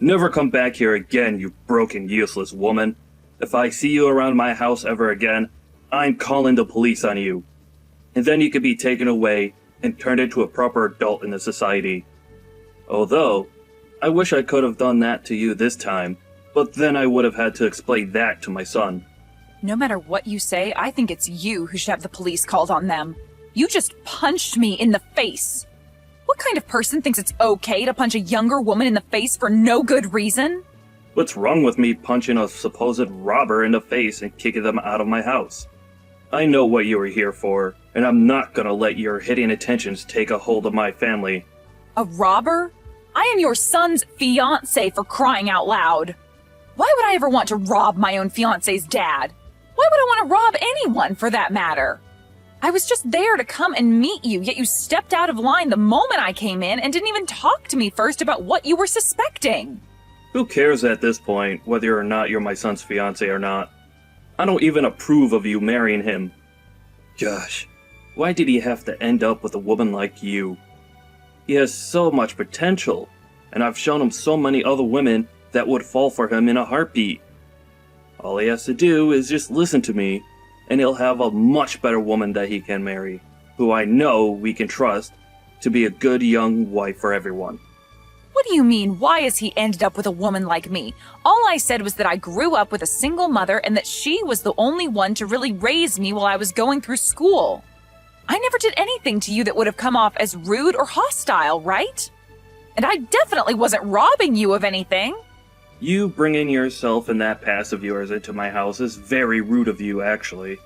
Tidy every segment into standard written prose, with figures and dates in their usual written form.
Never come back here again, you broken, useless woman. If I see you around my house ever again, I'm calling the police on you. And then you could be taken away and turned into a proper adult in the society. Although, I wish I could have done that to you this time, but then I would have had to explain that to my son. No matter what you say, I think it's you who should have the police called on them. You just punched me in the face. What kind of person thinks it's okay to punch a younger woman in the face for no good reason? What's wrong with me punching a supposed robber in the face and kicking them out of my house? I know what you were here for, and I'm not gonna let your hitting attentions take a hold of my family. A robber? I am your son's fiancé, for crying out loud. Why would I ever want to rob my own fiancé's dad? Why would I want to rob anyone, for that matter? I was just there to come and meet you, yet you stepped out of line the moment I came in and didn't even talk to me first about what you were suspecting. Who cares at this point whether or not you're my son's fiancé or not? I don't even approve of you marrying him. Gosh, why did he have to end up with a woman like you? He has so much potential, and I've shown him so many other women that would fall for him in a heartbeat. All he has to do is just listen to me, and he'll have a much better woman that he can marry, who I know we can trust to be a good young wife for everyone. What do you mean, why has he ended up with a woman like me? All I said was that I grew up with a single mother and that she was the only one to really raise me while I was going through school. I never did anything to you that would have come off as rude or hostile, right? And I definitely wasn't robbing you of anything. You bringing yourself and that past of yours into my house is very rude of you, actually.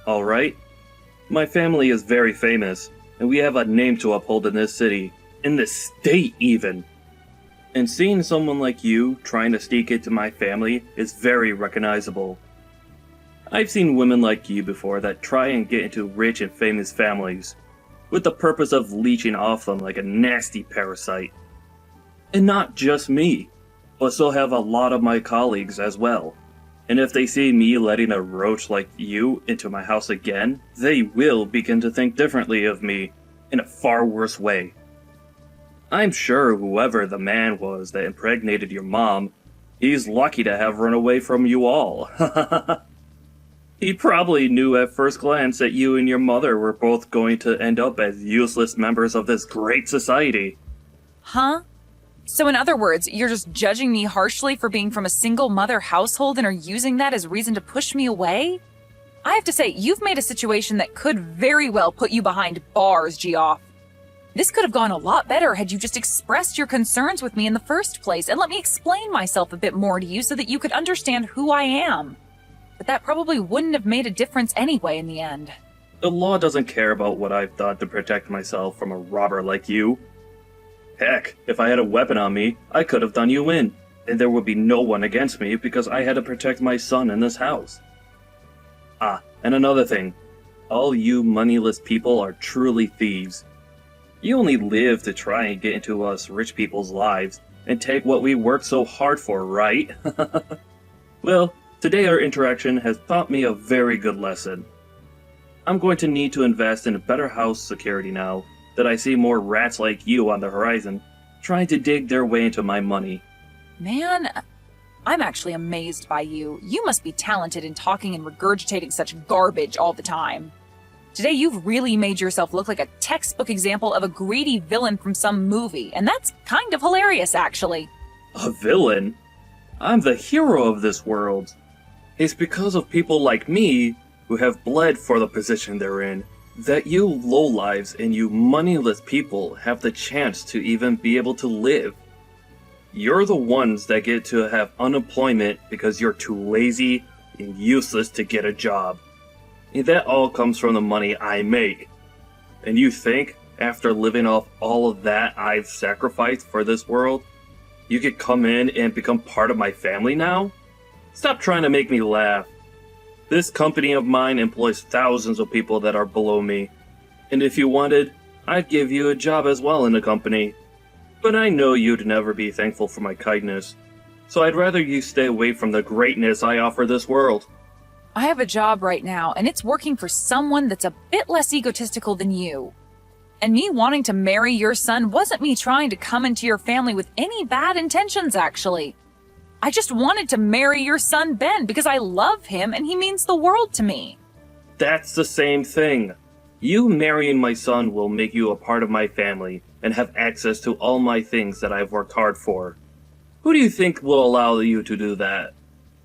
Alright? My family is very famous, and we have a name to uphold in this city, in this state even. And seeing someone like you trying to sneak into my family is very recognizable. I've seen women like you before that try and get into rich and famous families, with the purpose of leeching off them like a nasty parasite. And not just me, but so have a lot of my colleagues as well. And if they see me letting a roach like you into my house again, they will begin to think differently of me in a far worse way. I'm sure whoever the man was that impregnated your mom, he's lucky to have run away from you all. He probably knew at first glance that you and your mother were both going to end up as useless members of this great society. Huh? So in other words, you're just judging me harshly for being from a single mother household and are using that as reason to push me away? I have to say, you've made a situation that could very well put you behind bars, Geoff. This could have gone a lot better had you just expressed your concerns with me in the first place and let me explain myself a bit more to you so that you could understand who I am. But that probably wouldn't have made a difference anyway in the end. The law doesn't care about what I've done to protect myself from a robber like you. Heck, if I had a weapon on me, I could have done you in, and there would be no one against me because I had to protect my son in this house. Ah, and another thing. All you moneyless people are truly thieves. You only live to try and get into us rich people's lives and take what we work so hard for, right? Well, today our interaction has taught me a very good lesson. I'm going to need to invest in better house security now that I see more rats like you on the horizon trying to dig their way into my money. Man, I'm actually amazed by you. You must be talented in talking and regurgitating such garbage all the time. Today you've really made yourself look like a textbook example of a greedy villain from some movie, and that's kind of hilarious, actually. A villain? I'm the hero of this world. It's because of people like me, who have bled for the position they're in, that you lowlives and you moneyless people have the chance to even be able to live. You're the ones that get to have unemployment because you're too lazy and useless to get a job. And that all comes from the money I make. And you think, after living off all of that I've sacrificed for this world, you could come in and become part of my family now? Stop trying to make me laugh. This company of mine employs thousands of people that are below me. And if you wanted, I'd give you a job as well in the company. But I know you'd never be thankful for my kindness. So I'd rather you stay away from the greatness I offer this world. I have a job right now, and it's working for someone that's a bit less egotistical than you. And me wanting to marry your son wasn't me trying to come into your family with any bad intentions, actually. I just wanted to marry your son, Ben, because I love him and he means the world to me. That's the same thing. You marrying my son will make you a part of my family and have access to all my things that I've worked hard for. Who do you think will allow you to do that?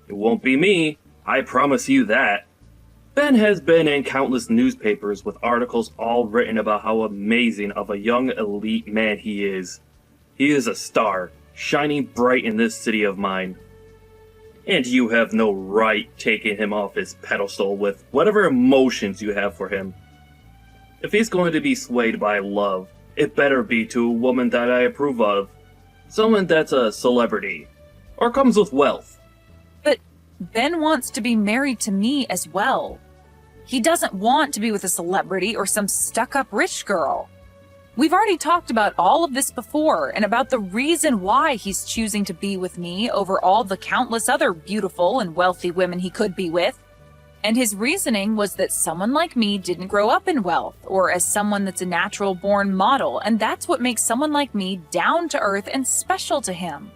It won't be me, I promise you that. Ben has been in countless newspapers with articles all written about how amazing of a young elite man he is. He is a star, shining bright in this city of mine. And you have no right taking him off his pedestal with whatever emotions you have for him. If he's going to be swayed by love, it better be to a woman that I approve of. Someone that's a celebrity, or comes with wealth. But Ben wants to be married to me as well. He doesn't want to be with a celebrity or some stuck-up rich girl. We've already talked about all of this before and about the reason why he's choosing to be with me over all the countless other beautiful and wealthy women he could be with. And his reasoning was that someone like me didn't grow up in wealth or as someone that's a natural-born model, and that's what makes someone like me down to earth and special to him.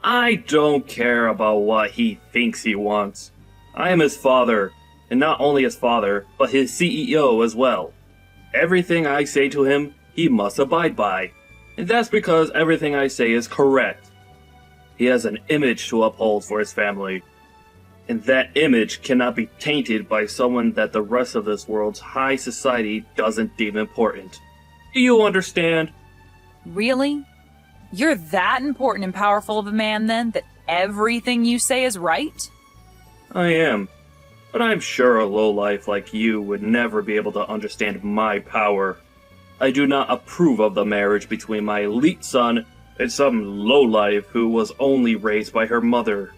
I don't care about what he thinks he wants. I am his father, and not only his father, but his CEO as well. Everything I say to him, he must abide by, and that's because everything I say is correct. He has an image to uphold for his family, and that image cannot be tainted by someone that the rest of this world's high society doesn't deem important. Do you understand? Really? You're that important and powerful of a man, then, that everything you say is right? I am. But I'm sure a lowlife like you would never be able to understand my power. I do not approve of the marriage between my elite son and some lowlife who was only raised by her mother.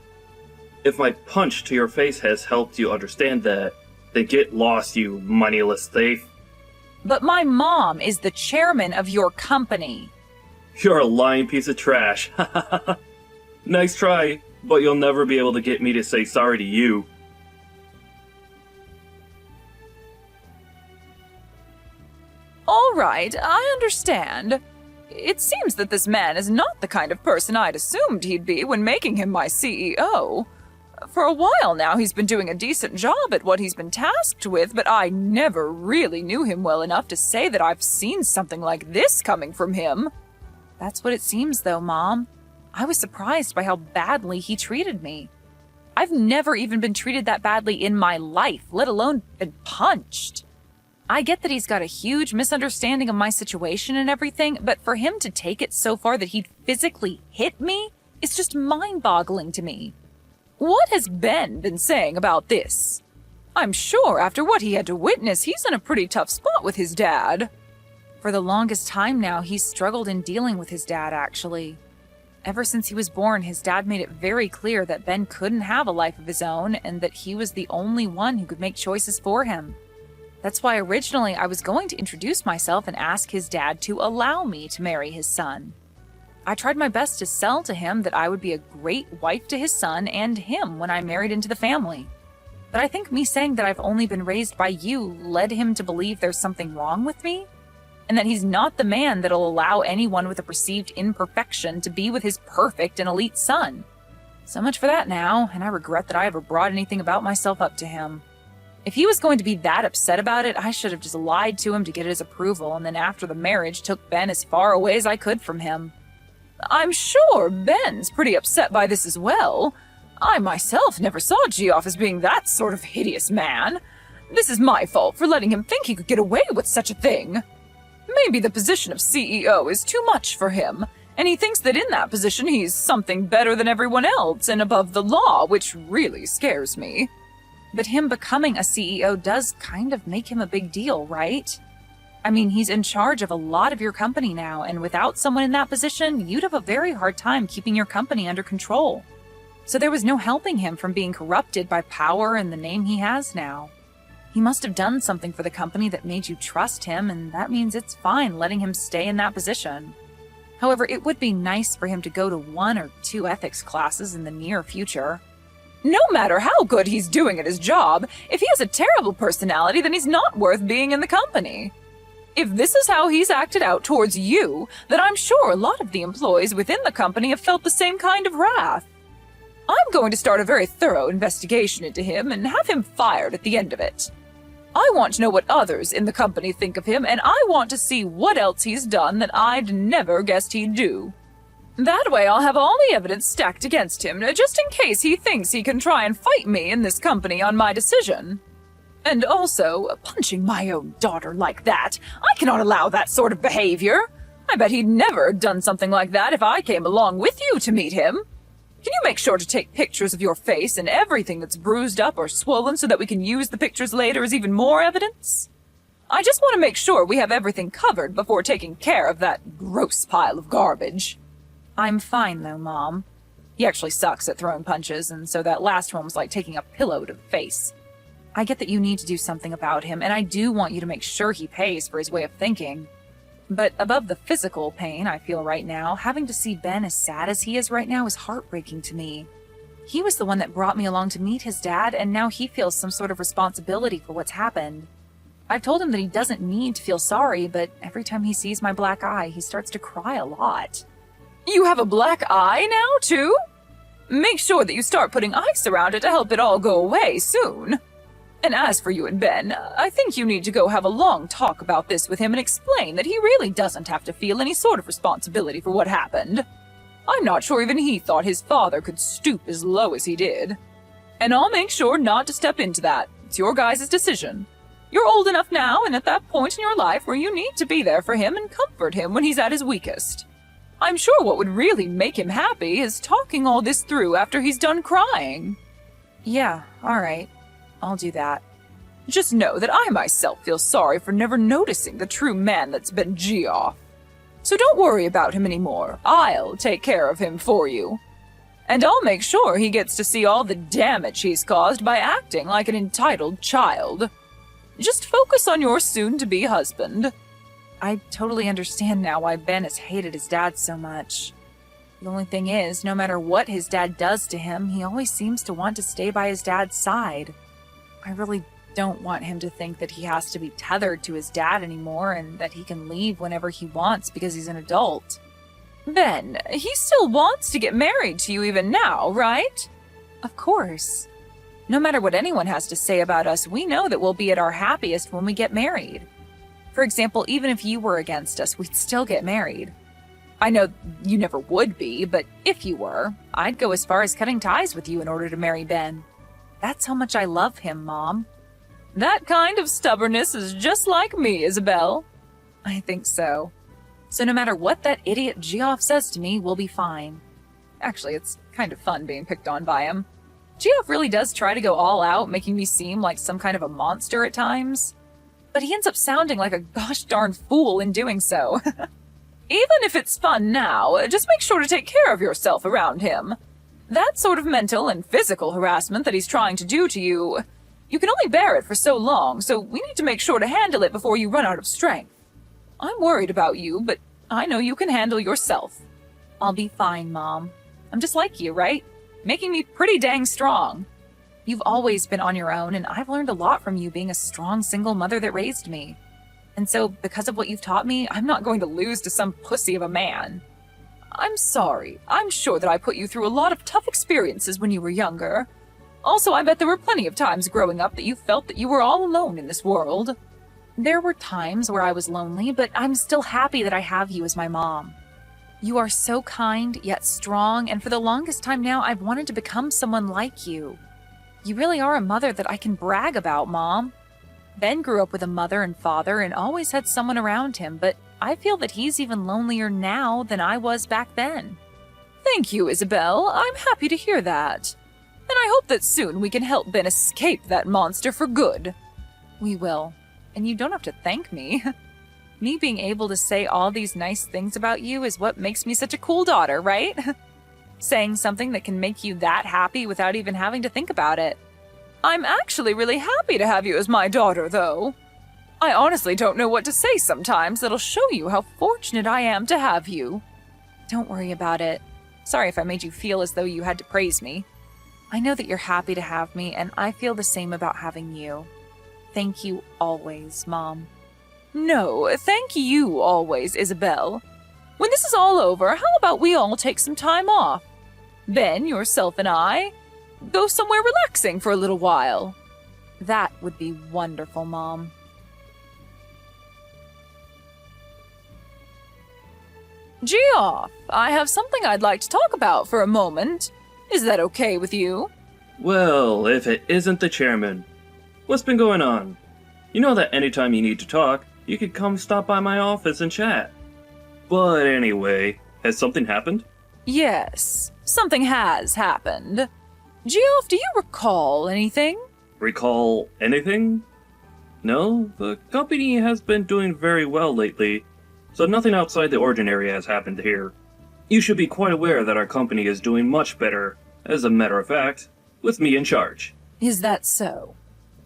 If my punch to your face has helped you understand that, then get lost, you moneyless thief. But my mom is the chairman of your company. You're a lying piece of trash. Nice try, but you'll never be able to get me to say sorry to you. All right, I understand. It seems that this man is not the kind of person I'd assumed he'd be when making him my CEO. For a while now, he's been doing a decent job at what he's been tasked with, but I never really knew him well enough to say that I've seen something like this coming from him. That's what it seems, though, Mom. I was surprised by how badly he treated me. I've never even been treated that badly in my life, let alone been punched. I get that he's got a huge misunderstanding of my situation and everything, but for him to take it so far that he'd physically hit me is just mind-boggling to me. What has Ben been saying about this? I'm sure after what he had to witness, he's in a pretty tough spot with his dad. For the longest time now, he's struggled in dealing with his dad, actually. Ever since he was born, his dad made it very clear that Ben couldn't have a life of his own and that he was the only one who could make choices for him. That's why originally I was going to introduce myself and ask his dad to allow me to marry his son. I tried my best to sell to him that I would be a great wife to his son and him when I married into the family. But I think me saying that I've only been raised by you led him to believe there's something wrong with me, and that he's not the man that'll allow anyone with a perceived imperfection to be with his perfect and elite son. So much for that now, and I regret that I ever brought anything about myself up to him. If he was going to be that upset about it, I should have just lied to him to get his approval, and then after the marriage took Ben as far away as I could from him. I'm sure Ben's pretty upset by this as well. I myself never saw Geoff as being that sort of hideous man. This is my fault for letting him think he could get away with such a thing. Maybe the position of CEO is too much for him, and he thinks that in that position he's something better than everyone else and above the law, which really scares me. But him becoming a CEO does kind of make him a big deal, right? I mean, he's in charge of a lot of your company now, and without someone in that position, you'd have a very hard time keeping your company under control. So there was no helping him from being corrupted by power and the name he has now. He must have done something for the company that made you trust him, and that means it's fine letting him stay in that position. However, it would be nice for him to go to 1 or 2 ethics classes in the near future. No matter how good he's doing at his job, if he has a terrible personality, then he's not worth being in the company. If this is how he's acted out towards you, then I'm sure a lot of the employees within the company have felt the same kind of wrath. I'm going to start a very thorough investigation into him and have him fired at the end of it. I want to know what others in the company think of him, and I want to see what else he's done that I'd never guessed he'd do. That way I'll have all the evidence stacked against him, just in case he thinks he can try and fight me in this company on my decision. And also, punching my own daughter like that, I cannot allow that sort of behavior. I bet he'd never have done something like that if I came along with you to meet him. Can you make sure to take pictures of your face and everything that's bruised up or swollen so that we can use the pictures later as even more evidence? I just want to make sure we have everything covered before taking care of that gross pile of garbage. I'm fine, though, Mom. He actually sucks at throwing punches, and so that last one was like taking a pillow to the face. I get that you need to do something about him, and I do want you to make sure he pays for his way of thinking. But above the physical pain I feel right now, having to see Ben as sad as he is right now is heartbreaking to me. He was the one that brought me along to meet his dad, and now he feels some sort of responsibility for what's happened. I've told him that he doesn't need to feel sorry, but every time he sees my black eye, he starts to cry a lot. You have a black eye now, too? Make sure that you start putting ice around it to help it all go away soon. And as for you and Ben, I think you need to go have a long talk about this with him and explain that he really doesn't have to feel any sort of responsibility for what happened. I'm not sure even he thought his father could stoop as low as he did. And I'll make sure not to step into that. It's your guys' decision. You're old enough now and at that point in your life where you need to be there for him and comfort him when he's at his weakest. I'm sure what would really make him happy is talking all this through after he's done crying. Yeah, all right. I'll do that. Just know that I myself feel sorry for never noticing the true man that's been Geoff. So don't worry about him anymore. I'll take care of him for you. And I'll make sure he gets to see all the damage he's caused by acting like an entitled child. Just focus on your soon-to-be husband. I totally understand now why Ben has hated his dad so much. The only thing is, no matter what his dad does to him, he always seems to want to stay by his dad's side. I really don't want him to think that he has to be tethered to his dad anymore and that he can leave whenever he wants because he's an adult. Ben, he still wants to get married to you even now, right? Of course. No matter what anyone has to say about us, we know that we'll be at our happiest when we get married. For example, even if you were against us, we'd still get married. I know you never would be, but if you were, I'd go as far as cutting ties with you in order to marry Ben. That's how much I love him, Mom. That kind of stubbornness is just like me, Isabel. I think so. So no matter what that idiot Geoff says to me, we'll be fine. Actually, it's kind of fun being picked on by him. Geoff really does try to go all out, making me seem like some kind of a monster at times. But he ends up sounding like a gosh darn fool in doing so. Even if it's fun now, just make sure to take care of yourself around him. That sort of mental and physical harassment that he's trying to do to you, you can only bear it for so long, so we need to make sure to handle it before you run out of strength. I'm worried about you, but I know you can handle yourself. I'll be fine, Mom. I'm just like you, right? Making me pretty dang strong. You've always been on your own, and I've learned a lot from you being a strong single mother that raised me. And so, because of what you've taught me, I'm not going to lose to some pussy of a man. I'm sorry. I'm sure that I put you through a lot of tough experiences when you were younger. Also, I bet there were plenty of times growing up that you felt that you were all alone in this world. There were times where I was lonely, but I'm still happy that I have you as my mom. You are so kind, yet strong, and for the longest time now, I've wanted to become someone like you. You really are a mother that I can brag about, Mom. Ben grew up with a mother and father and always had someone around him, but I feel that he's even lonelier now than I was back then. Thank you, Isabel. I'm happy to hear that. And I hope that soon we can help Ben escape that monster for good. We will. And you don't have to thank me. Me being able to say all these nice things about you is what makes me such a cool daughter, right? Saying something that can make you that happy without even having to think about it. I'm actually really happy to have you as my daughter, though. I honestly don't know what to say sometimes that'll show you how fortunate I am to have you. Don't worry about it. Sorry if I made you feel as though you had to praise me. I know that you're happy to have me, and I feel the same about having you. Thank you always, Mom. No, thank you always, Isabel. When this is all over, how about we all take some time off? Ben, yourself, and I go somewhere relaxing for a little while. That would be wonderful, Mom. Geoff, I have something I'd like to talk about for a moment. Is that okay with you? Well, if it isn't the chairman. What's been going on? You know that anytime you need to talk, you could come stop by my office and chat. But anyway, has something happened? Yes, something has happened. Geoff, do you recall anything? Recall anything? No, the company has been doing very well lately, so nothing outside the ordinary has happened here. You should be quite aware that our company is doing much better, as a matter of fact, with me in charge. Is that so?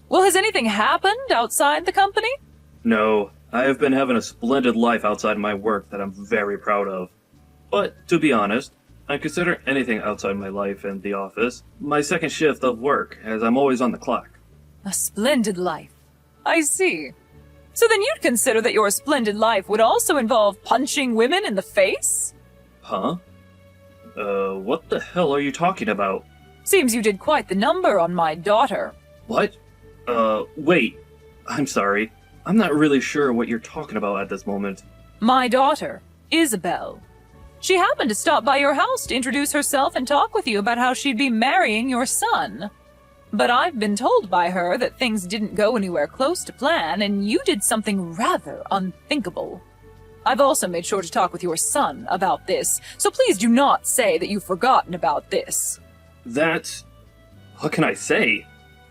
Well, has anything happened outside the company? No, I have been having a splendid life outside my work that I'm very proud of. But, to be honest, I consider anything outside my life and the office my second shift of work, as I'm always on the clock. A splendid life. I see. So then you'd consider that your splendid life would also involve punching women in the face? Huh? What the hell are you talking about? Seems you did quite the number on my daughter. What? Wait. I'm sorry. I'm not really sure what you're talking about at this moment. My daughter, Isabel. She happened to stop by your house to introduce herself and talk with you about how she'd be marrying your son. But I've been told by her that things didn't go anywhere close to plan, and you did something rather unthinkable. I've also made sure to talk with your son about this, so please do not say that you've forgotten about this. That's... what can I say?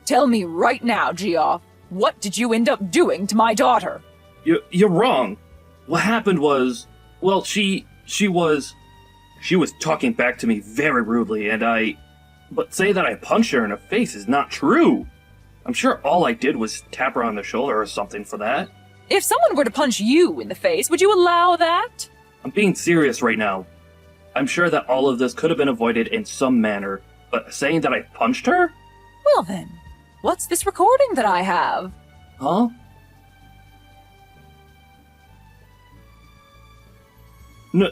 Tell me right now, Geoff, what did you end up doing to my daughter? You're wrong. What happened was... well, she was talking back to me very rudely, and but say that I punched her in the face is not true. I'm sure all I did was tap her on the shoulder or something for that. If someone were to punch you in the face, would you allow that? I'm being serious right now. I'm sure that all of this could have been avoided in some manner, but saying that I punched her? Well then, what's this recording that I have? Huh?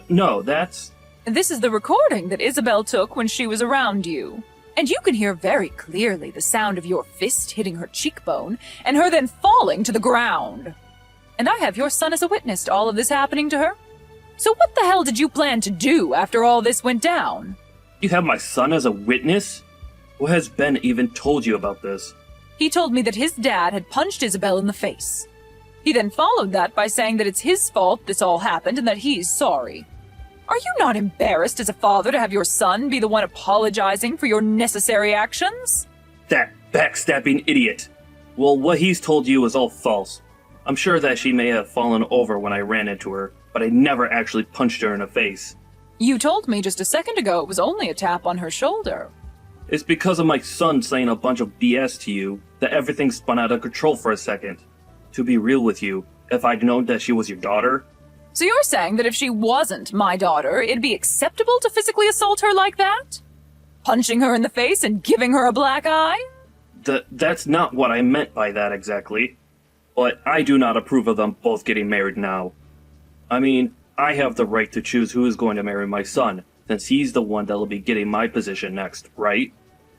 No, that's... This is the recording that Isabel took when she was around you. And you can hear very clearly the sound of your fist hitting her cheekbone and her then falling to the ground. And I have your son as a witness to all of this happening to her. So what the hell did you plan to do after all this went down? You have my son as a witness? What has Ben even told you about this? He told me that his dad had punched Isabel in the face. He then followed that by saying that it's his fault this all happened and that he's sorry. Are you not embarrassed as a father to have your son be the one apologizing for your necessary actions? That backstabbing idiot! Well, what he's told you is all false. I'm sure that she may have fallen over when I ran into her, but I never actually punched her in the face. You told me just a second ago it was only a tap on her shoulder. It's because of my son saying a bunch of BS to you that everything spun out of control for a second. To be real with you, if I'd known that she was your daughter... So you're saying that if she wasn't my daughter, it'd be acceptable to physically assault her like that? Punching her in the face and giving her a black eye? That's not what I meant by that exactly. But I do not approve of them both getting married now. I mean, I have the right to choose who is going to marry my son, since he's the one that'll be getting my position next, right?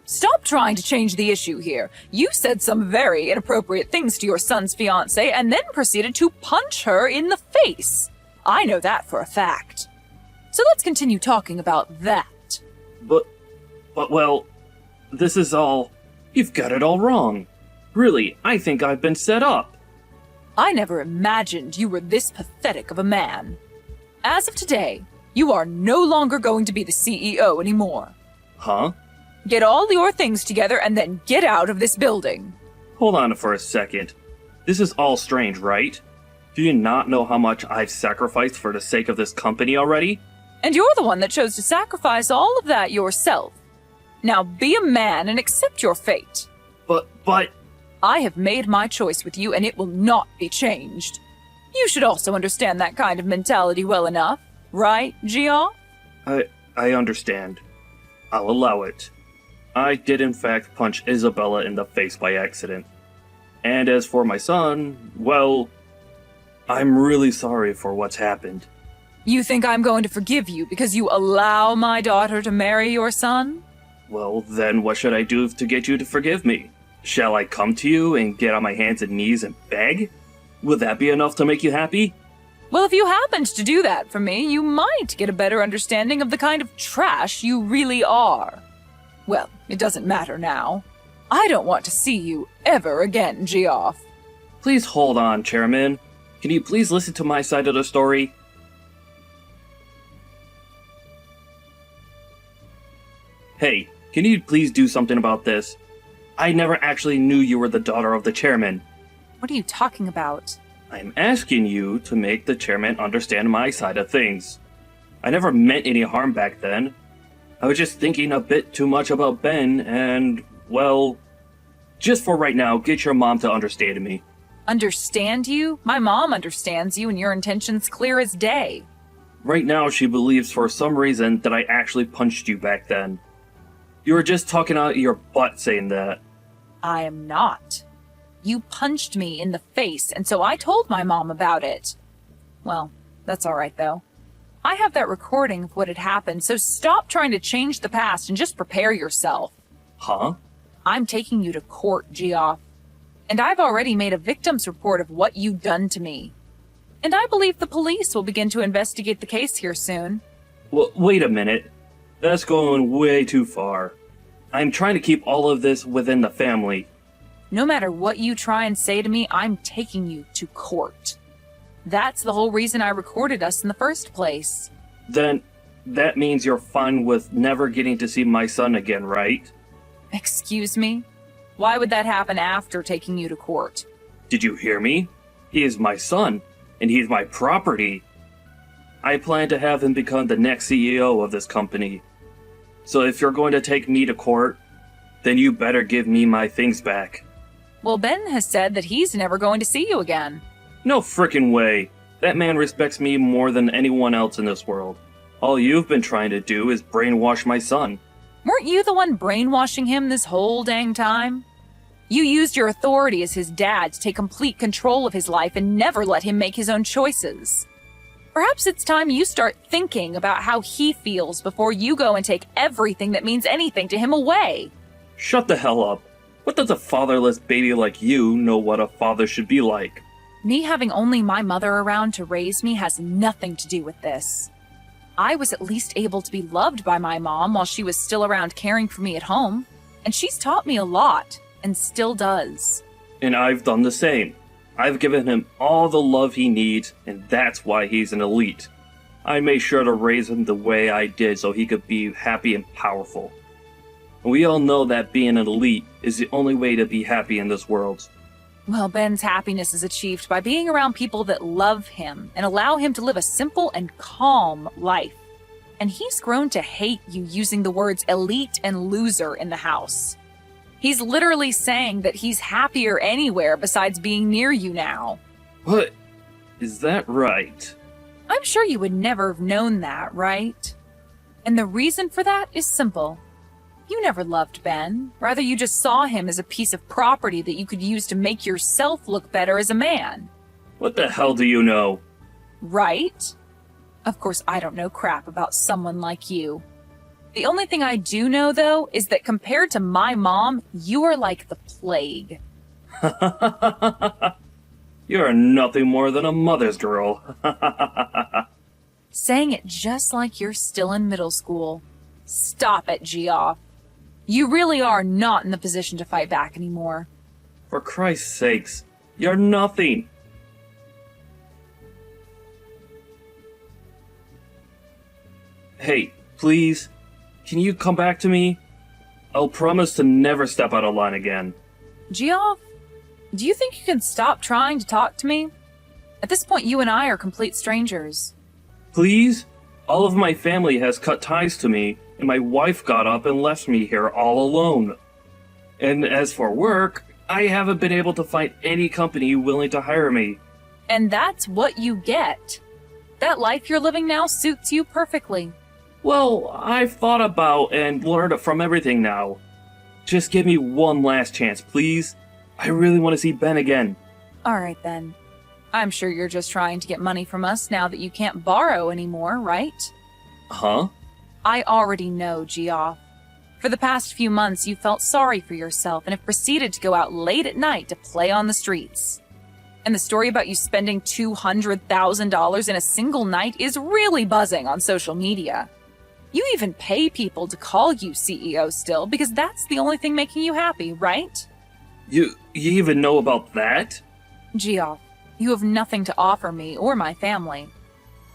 Stop trying to change the issue here. You said some very inappropriate things to your son's fiancé and then proceeded to punch her in the face. I know that for a fact. So let's continue talking about that. But well, this is all... You've got it all wrong. Really, I think I've been set up. I never imagined you were this pathetic of a man. As of today, you are no longer going to be the CEO anymore. Huh? Get all your things together and then get out of this building. Hold on for a second. This is all strange, right? Do you not know how much I've sacrificed for the sake of this company already? And you're the one that chose to sacrifice all of that yourself. Now be a man and accept your fate. But... I have made my choice with you and it will not be changed. You should also understand that kind of mentality well enough, right, Geoff? I understand. I'll allow it. I did in fact punch Isabella in the face by accident. And as for my son, well... I'm really sorry for what's happened. You think I'm going to forgive you because you allow my daughter to marry your son? Well, then what should I do to get you to forgive me? Shall I come to you and get on my hands and knees and beg? Would that be enough to make you happy? Well, if you happened to do that for me, you might get a better understanding of the kind of trash you really are. Well, it doesn't matter now. I don't want to see you ever again, Geoff. Please hold on, Chairman. Can you please listen to my side of the story? Hey, can you please do something about this? I never actually knew you were the daughter of the chairman. What are you talking about? I'm asking you to make the chairman understand my side of things. I never meant any harm back then. I was just thinking a bit too much about Ben and, well, just for right now, get your mom to understand me. Understand you? My mom understands you and your intentions clear as day. Right now, she believes for some reason that I actually punched you back then. You were just talking out your butt saying that. I am not. You punched me in the face, and so I told my mom about it. Well, that's all right, though. I have that recording of what had happened, so stop trying to change the past and just prepare yourself. Huh? I'm taking you to court, Geoff. And I've already made a victim's report of what you've done to me. And I believe the police will begin to investigate the case here soon. Well, wait a minute. That's going way too far. I'm trying to keep all of this within the family. No matter what you try and say to me, I'm taking you to court. That's the whole reason I recorded us in the first place. Then, that means you're fine with never getting to see my son again, right? Excuse me? Why would that happen after taking you to court? Did you hear me? He is my son, and he's my property. I plan to have him become the next CEO of this company. So if you're going to take me to court, then you better give me my things back. Well, Ben has said that he's never going to see you again. No frickin' way. That man respects me more than anyone else in this world. All you've been trying to do is brainwash my son. Weren't you the one brainwashing him this whole dang time? You used your authority as his dad to take complete control of his life and never let him make his own choices. Perhaps it's time you start thinking about how he feels before you go and take everything that means anything to him away. Shut the hell up. What does a fatherless baby like you know what a father should be like? Me having only my mother around to raise me has nothing to do with this. I was at least able to be loved by my mom while she was still around caring for me at home, and she's taught me a lot, and still does. And I've done the same. I've given him all the love he needs, and that's why he's an elite. I made sure to raise him the way I did so he could be happy and powerful. And we all know that being an elite is the only way to be happy in this world. Well, Ben's happiness is achieved by being around people that love him and allow him to live a simple and calm life. And he's grown to hate you using the words elite and loser in the house. He's literally saying that he's happier anywhere besides being near you now. What? Is that right? I'm sure you would never have known that, right? And the reason for that is simple. You never loved Ben. Rather, you just saw him as a piece of property that you could use to make yourself look better as a man. What the hell do you know? Right? Of course, I don't know crap about someone like you. The only thing I do know, though, is that compared to my mom, you are like the plague. You're nothing more than a mother's girl. Saying it just like you're still in middle school. Stop it, Geoff. You really are not in the position to fight back anymore. For Christ's sakes, you're nothing. Hey, please, can you come back to me? I'll promise to never step out of line again. Geoff, do you think you can stop trying to talk to me? At this point, you and I are complete strangers. Please? All of my family has cut ties to me, and my wife got up and left me here all alone. And as for work, I haven't been able to find any company willing to hire me. And that's what you get. That life you're living now suits you perfectly. Well, I've thought about and learned from everything now. Just give me one last chance, please. I really want to see Ben again. All right, then. I'm sure you're just trying to get money from us now that you can't borrow anymore, right? Huh? I already know, Geoff. For the past few months, you felt sorry for yourself and have proceeded to go out late at night to play on the streets. And the story about you spending $200,000 in a single night is really buzzing on social media. You even pay people to call you CEO still because that's the only thing making you happy, right? You even know about that? Geoff, you have nothing to offer me or my family.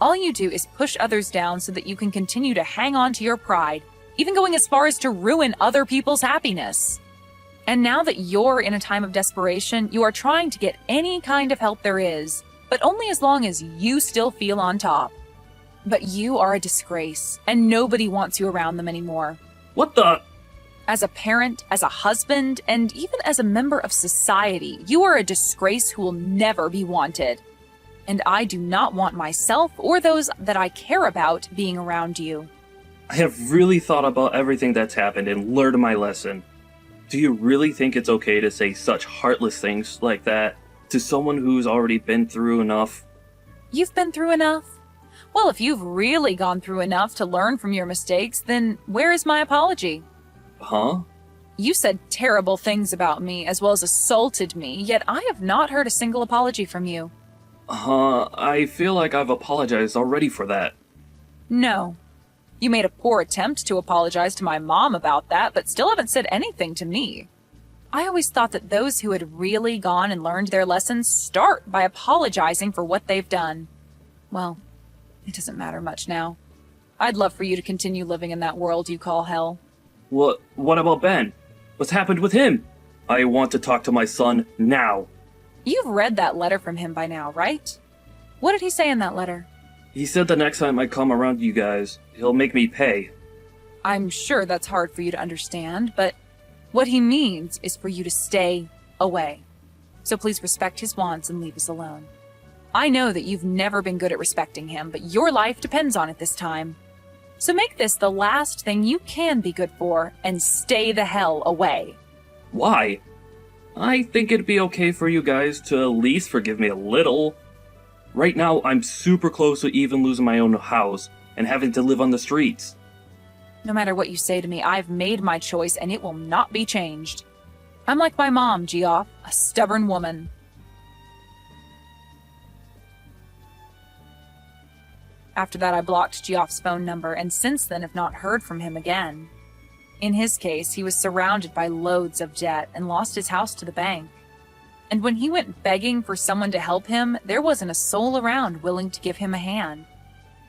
All you do is push others down so that you can continue to hang on to your pride, even going as far as to ruin other people's happiness. And now that you're in a time of desperation, you are trying to get any kind of help there is, but only as long as you still feel on top. But you are a disgrace, and nobody wants you around them anymore. What the? As a parent, as a husband, and even as a member of society, you are a disgrace who will never be wanted. And I do not want myself or those that I care about being around you. I have really thought about everything that's happened and learned my lesson. Do you really think it's okay to say such heartless things like that to someone who's already been through enough? You've been through enough? Well, if you've really gone through enough to learn from your mistakes, then where is my apology? Huh? You said terrible things about me as well as assaulted me, yet I have not heard a single apology from you. I feel like I've apologized already for that. No. You made a poor attempt to apologize to my mom about that, but still haven't said anything to me. I always thought that those who had really gone and learned their lessons start by apologizing for what they've done. Well, it doesn't matter much now. I'd love for you to continue living in that world you call hell. What about Ben? What's happened with him? I want to talk to my son now. You've read that letter from him by now, right? What did he say in that letter? He said the next time I come around you guys, he'll make me pay. I'm sure that's hard for you to understand, but what he means is for you to stay away. So please respect his wants and leave us alone. I know that you've never been good at respecting him, but your life depends on it this time. So make this the last thing you can be good for and stay the hell away. Why? I think it'd be okay for you guys to at least forgive me a little. Right now, I'm super close to even losing my own house and having to live on the streets. No matter what you say to me, I've made my choice and it will not be changed. I'm like my mom, Geoff, a stubborn woman. After that, I blocked Geoff's phone number and since then have not heard from him again. In his case, he was surrounded by loads of debt and lost his house to the bank. And when he went begging for someone to help him, there wasn't a soul around willing to give him a hand.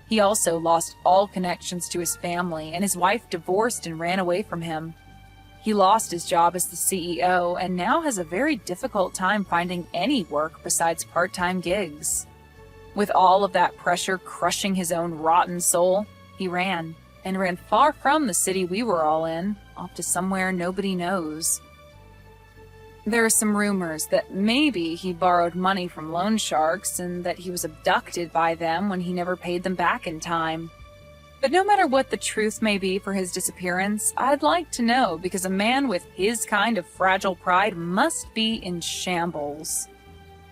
He also lost all connections to his family, and his wife divorced and ran away from him. He lost his job as the CEO and now has a very difficult time finding any work besides part-time gigs. With all of that pressure crushing his own rotten soul, he ran far from the city we were all in, off to somewhere nobody knows. There are some rumors that maybe he borrowed money from loan sharks and that he was abducted by them when he never paid them back in time. But no matter what the truth may be for his disappearance, I'd like to know because a man with his kind of fragile pride must be in shambles.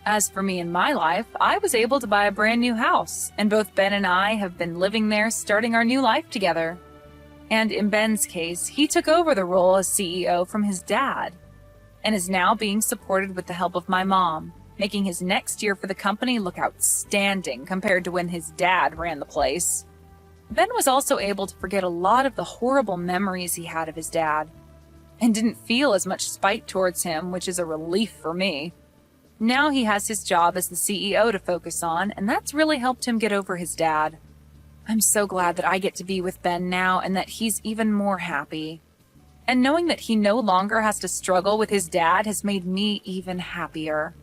As for me and my life, I was able to buy a brand new house, and both Ben and I have been living there starting our new life together. And in Ben's case, he took over the role as CEO from his dad, and is now being supported with the help of my mom, making his next year for the company look outstanding compared to when his dad ran the place. Ben was also able to forget a lot of the horrible memories he had of his dad, and didn't feel as much spite towards him, which is a relief for me. Now he has his job as the CEO to focus on, and that's really helped him get over his dad. I'm so glad that I get to be with Ben now and that he's even more happy. And knowing that he no longer has to struggle with his dad has made me even happier.